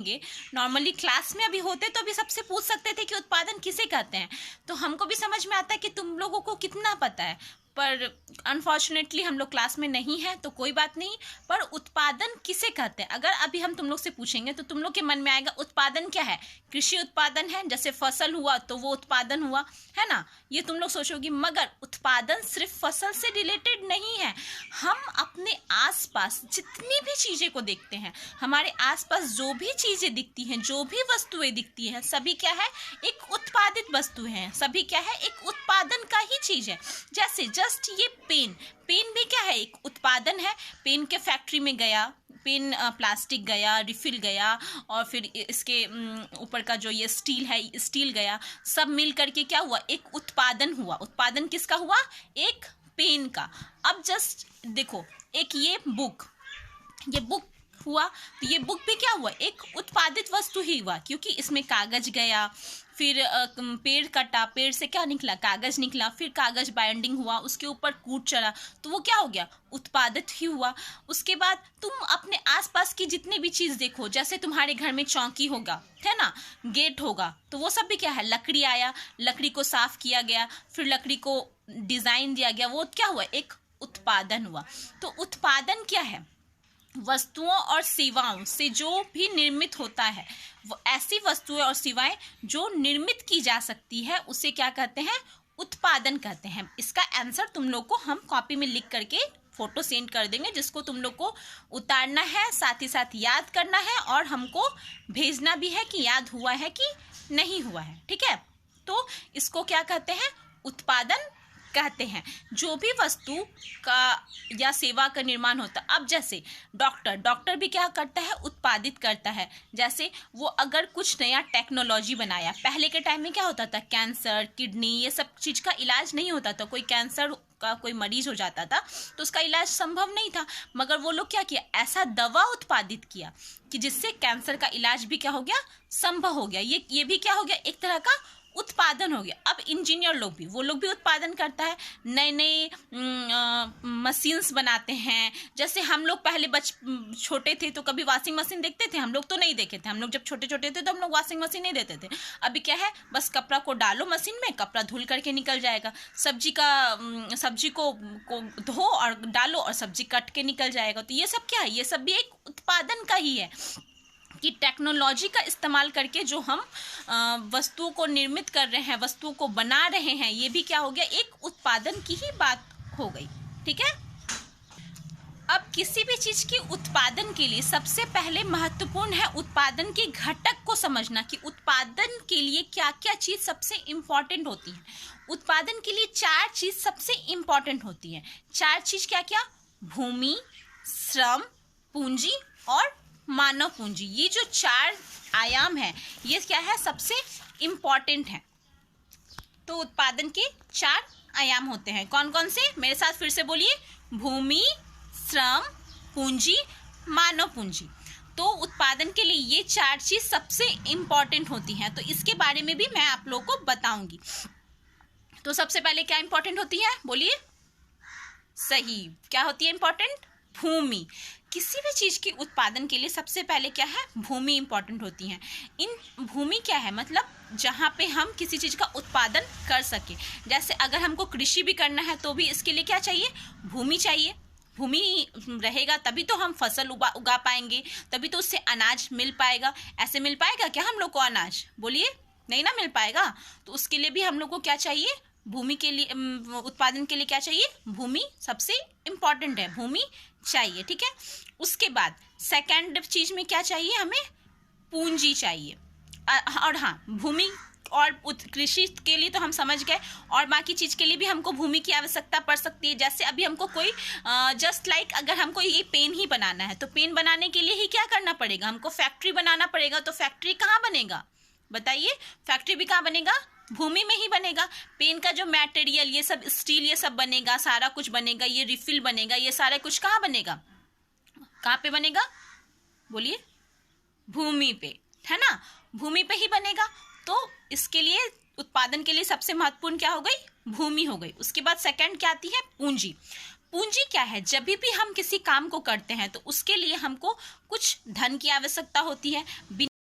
पूछेंगे, normally class में अभी होते तो अभी सबसे पूछ सकते थे कि उत्पादन किसे कहते हैं, तो हमको भी समझ में आता है कि तुम लोगों को कितना पता है, पर अनफॉर्चुनेटली हम लोग क्लास में नहीं है तो कोई बात नहीं। पर उत्पादन किसे कहते हैं, अगर अभी हम तुम लोग से पूछेंगे तो तुम लोग के मन में आएगा उत्पादन क्या है, कृषि उत्पादन है, जैसे फसल हुआ तो वो उत्पादन हुआ, है ना, ये तुम लोग सोचोगी। मगर उत्पादन सिर्फ फसल से रिलेटेड नहीं है। हम अपने आसपास जितनी भी चीज़ें को देखते हैं, हमारे आसपास जो भी चीज़ें दिखती हैं, जो भी वस्तुएं दिखती हैं, सभी क्या है, एक उत्पादित वस्तु है, सभी क्या है, एक उत्पादन का ही चीज़ है। जैसे जस्ट ये पेन भी क्या है, एक उत्पादन है। पेन के फैक्ट्री में गया, पेन प्लास्टिक गया, रिफिल गया, और फिर इसके ऊपर का जो ये स्टील है, स्टील गया, सब मिल करके क्या हुआ, एक उत्पादन हुआ। उत्पादन किसका हुआ, एक पेन का। अब जस्ट देखो, एक ये बुक हुआ, तो ये बुक भी क्या हुआ, एक उत्पादित वस्तु ही हुआ, क्योंकि इसमें कागज गया, फिर पेड़ कटा, पेड़ से क्या निकला, कागज निकला, फिर कागज बाइंडिंग हुआ, उसके ऊपर कूट चढ़ा, तो वो क्या हो गया, उत्पादित ही हुआ। उसके बाद तुम अपने आसपास की जितनी भी चीज़ देखो, जैसे तुम्हारे घर में चौकी होगा, है ना, गेट होगा, तो वो सब भी क्या है, लकड़ी आया, लकड़ी को साफ किया गया, फिर लकड़ी को डिज़ाइन दिया गया, वो क्या हुआ, एक उत्पादन हुआ। तो उत्पादन क्या है, वस्तुओं और सेवाओं से जो भी निर्मित होता है, वो ऐसी वस्तुएं और सेवाएं जो निर्मित की जा सकती है, उसे क्या कहते हैं, उत्पादन कहते हैं। इसका आंसर तुम लोग को हम कॉपी में लिख करके फोटो सेंड कर देंगे, जिसको तुम लोग को उतारना है, साथ ही साथ याद करना है, और हमको भेजना भी है कि याद हुआ है कि नहीं हुआ है, ठीक है। तो इसको क्या कहते हैं, उत्पादन कहते हैं। जो भी वस्तु का या सेवा का निर्माण होता है, अब जैसे डॉक्टर भी क्या करता है, उत्पादित करता है। जैसे वो अगर कुछ नया टेक्नोलॉजी बनाया, पहले के टाइम में क्या होता था, कैंसर, किडनी, ये सब चीज़ का इलाज नहीं होता था, कोई कैंसर का कोई मरीज हो जाता था तो उसका इलाज संभव नहीं था, मगर वो लोग क्या किया, ऐसा दवा उत्पादित किया कि जिससे कैंसर का इलाज भी क्या हो गया, संभव हो गया। ये भी क्या हो गया, एक तरह का उत्पादन हो गया। अब इंजीनियर लोग भी, वो लोग भी उत्पादन करता है, नए नए मशीन्स बनाते हैं। जैसे हम लोग पहले छोटे थे तो कभी वॉशिंग मशीन देखते थे, हम लोग तो नहीं देखे थे, हम लोग जब छोटे छोटे थे तो हम लोग वॉशिंग मशीन नहीं देते थे। अभी क्या है, बस कपड़ा को डालो मशीन में, कपड़ा धुल करके निकल जाएगा, सब्जी को धो और डालो और सब्जी कट के निकल जाएगा। तो ये सब क्या है, ये सब भी एक उत्पादन का ही है कि टेक्नोलॉजी का इस्तेमाल करके जो हम वस्तुओं को निर्मित कर रहे हैं, वस्तुओं को बना रहे हैं, ये भी क्या हो गया, एक उत्पादन की ही बात हो गई, ठीक है। अब किसी भी चीज़ के उत्पादन के लिए सबसे पहले महत्वपूर्ण है उत्पादन के घटक को समझना, कि उत्पादन के लिए क्या क्या चीज़ सबसे इम्पॉर्टेंट होती है। उत्पादन के लिए 4 चीज़ सबसे इम्पॉर्टेंट होती हैं। 4 चीज़ क्या क्या, भूमि, श्रम, पूंजी और मानव पूंजी। ये जो 4 आयाम है, ये क्या है, सबसे इम्पॉर्टेंट है। तो उत्पादन के 4 आयाम होते हैं, कौन कौन से, मेरे साथ फिर से बोलिए, भूमि, श्रम, पूंजी, मानव पूंजी। तो उत्पादन के लिए ये 4 चीज सबसे इम्पॉर्टेंट होती हैं। तो इसके बारे में भी मैं आप लोगों को बताऊंगी। तो सबसे पहले क्या इंपॉर्टेंट होती है, बोलिए, सही, क्या होती है इंपॉर्टेंट, भूमि। किसी भी चीज़ के उत्पादन के लिए सबसे पहले क्या है, भूमि इंपॉर्टेंट होती है। इन भूमि क्या है, मतलब जहाँ पे हम किसी चीज़ का उत्पादन कर सके। जैसे अगर हमको कृषि भी करना है तो भी इसके लिए क्या चाहिए, भूमि चाहिए। भूमि रहेगा तभी तो हम फसल उगा पाएंगे, तभी तो उससे अनाज मिल पाएगा। ऐसे मिल पाएगा क्या हम लोग को अनाज, बोलिए, नहीं ना मिल पाएगा। तो उसके लिए भी हम लोग को क्या चाहिए, भूमि के लिए, उत्पादन के लिए क्या चाहिए, भूमि सबसे इम्पॉर्टेंट है, भूमि चाहिए, ठीक है। उसके बाद सेकंड चीज में क्या चाहिए, हमें पूंजी चाहिए। और हाँ, भूमि और कृषि के लिए तो हम समझ गए, और बाकी चीज के लिए भी हमको भूमि की आवश्यकता पड़ सकती है। जैसे अभी हमको कोई जस्ट लाइक अगर हमको ये पेन ही बनाना है, तो पेन बनाने के लिए ही क्या करना पड़ेगा, हमको फैक्ट्री बनाना पड़ेगा। तो फैक्ट्री कहाँ बनेगा, बताइए, फैक्ट्री भी कहाँ बनेगा, भूमि में ही बनेगा। पेन का जो मटेरियल, ये सब स्टील, ये सब बनेगा, सारा कुछ बनेगा, ये रिफिल बनेगा, ये सारा कुछ कहाँ बनेगा, कहाँ पे बनेगा, बोलिए, भूमि पे, है ना, भूमि पे ही बनेगा। तो इसके लिए उत्पादन के लिए सबसे महत्वपूर्ण क्या हो गई, भूमि हो गई। उसके बाद सेकंड क्या आती है, पूंजी। पूंजी क्या है, जब भी हम किसी काम को करते हैं तो उसके लिए हमको कुछ धन की आवश्यकता होती है।